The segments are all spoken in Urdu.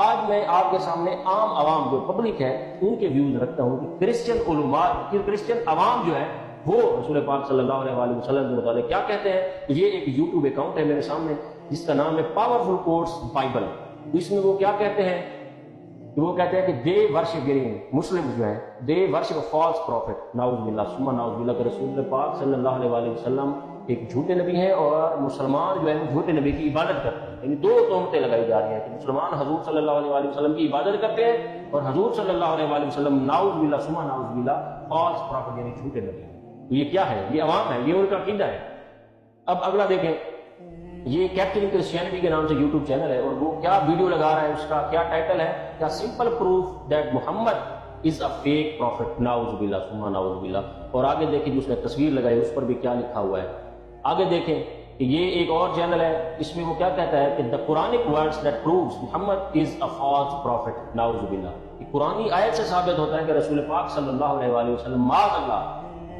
آج میں آپ کے سامنے عام عوام جو پبلک ہے ان کے ویوز رکھتا ہوں کہ کرسچن عوام جو ہے وہ رسول پاک صلی اللہ علیہ وسلم کے متعلق کیا کہتے ہیں. یہ ایک یوٹیوب اکاؤنٹ ہے میرے سامنے جس کا نام ہے پاورفل کوٹس بائبل. اس میں وہ کیا کہتے ہیں کہ وہ کہتے ہیں کہ دے ورشپ مسلم جو ہے دے ورشپ فالس پروفٹ ناؤز باللہ ثم ناؤز باللہ کہ رسول پاک صلی اللہ علیہ وسلم ایک جھوٹے نبی ہیں اور مسلمان جو ہے جھوٹے نبی کی عبادت کرتے ہیں. یعنی دو تہمتیں لگائی جا رہی ہیں کہ مسلمان حضور صلی اللہ علیہ وسلم کی عبادت کرتے ہیں اور حضور صلی اللہ علیہ وسلم ناؤز باللہ ثم ناؤز باللہ فالس پروفٹ یعنی جھوٹے نبی. تو یہ کیا ہے؟ یہ عوام ہے، یہ ان کا عقیدہ ہے. اب اگلا دیکھیں، یہ کیپٹن کرسچینٹی کے نام سے یوٹیوب چینل ہے اور وہ کیا ویڈیو لگا رہا ہے، اس کا کیا ٹائٹل ہے، کیا simple proof that Muhammad is a fake prophet ناؤز باللہ ثم ناؤز باللہ. اور آگے دیکھیں جو اس نے تصویر لگائی اس پر بھی کیا لکھا ہوا ہے. آگے دیکھیں کہ یہ ایک اور چینل ہے، اس میں وہ کیا کہتا ہے کہ the Quranic words that proves Muhammad is a false prophet ناؤز باللہ. قرآنی آیت سے ثابت ہوتا ہے کہ رسول پاک صلی اللہ علیہ وسلم معاذ اللہ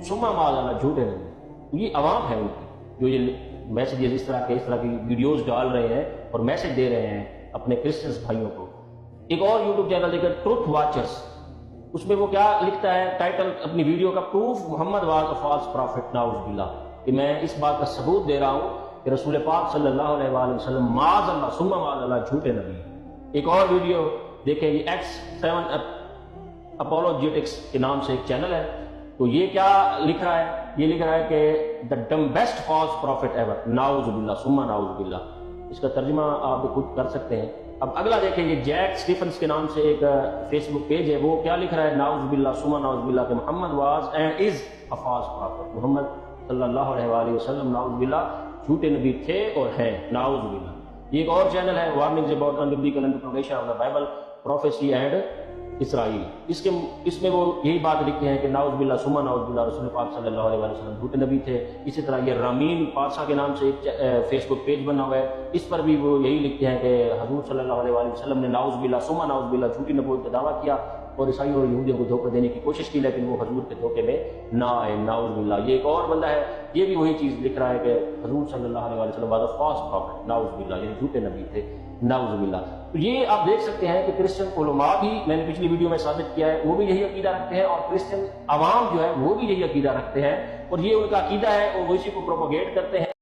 ثم معاذ اللہ جھوٹے نبی. یہ عوام ہے ان کی جو یہ میسیجز اس طرح کی ویڈیوز ڈال رہے ہیں اور میسج دے رہے ہیں اپنے کرسچنس بھائیوں کو. ایک اور یوٹیوب چینل دیکھیں ٹروتھ واچرز، اس میں وہ کیا لکھتا ہے ٹائٹل اپنی ویڈیو کا، proof Muhammad was a false prophet ناؤز باللہ، کہ میں اس بات کا ثبوت دے رہا ہوں کہ رسول پاک صلی اللہ علیہ وسلم معاذ اللہ ثم معاذ اللہ جھوٹے نبی. ایک اور ویڈیو دیکھیں، یہ X7 اپولوجیٹکس کے نام سے ایک چینل ہے. تو یہ کیا لکھ رہا ہے؟ یہ لکھ رہا ہے کہ the dumbest false prophet ever ناؤز باللہ ثم ناؤز باللہ. اس کا ترجمہ آپ خود کر سکتے ہیں. اب اگلا دیکھیں، یہ جیک اسٹیفنس کے نام سے ایک فیس بک پیج ہے، وہ کیا لکھ رہا ہے ناؤز باللہ ثم ناؤز باللہ کہ Muhammad was and is a false prophet. Muhammad صلی اللہ علیہ وسلم ناؤز باللہ جھوٹے نبی تھے اور ہیں ناؤز باللہ. یہ ایک اور چینل ہے warnings about unbiblical interpretation of the Bible, prophecy and اسرائیل. اس میں وہ یہی بات لکھتے ہیں کہ ناؤز باللہ ثم ناؤز باللہ رسول پاک صلی اللہ علیہ وسلم جھوٹے نبی تھے. اسی طرح یہ رامین پارسا کے نام سے ایک فیس بک پیج بنا ہوا ہے، اس پر بھی وہ یہی لکھتے ہیں کہ حضور صلی اللہ علیہ وسلم نے ناؤز باللہ ثم ناؤز باللہ جھوٹی نبوت کا دعویٰ کیا اور عیسائیوں اور یہودیوں کو دھوکہ دینے کی کوشش کی لیکن وہ حضور کے دھوکے میں نہ آئے ناؤز باللہ. یہ ایک اور بندہ ہے، یہ بھی وہی چیز لکھ رہا ہے کہ حضور صلی اللہ علیہ وسلم واز اے فالس پروفٹ ناؤز باللہ یعنی جھوٹے نبی تھے ناؤز باللہ. تو یہ آپ دیکھ سکتے ہیں کہ کرسچن علماء بھی، میں نے پچھلی ویڈیو میں ثابت کیا ہے، وہ بھی یہی عقیدہ رکھتے ہیں اور کرسچن عوام جو ہے وہ بھی یہی عقیدہ رکھتے ہیں اور یہ ان کا عقیدہ ہے اور وہ اسی کو پروپیگیٹ کرتے ہیں.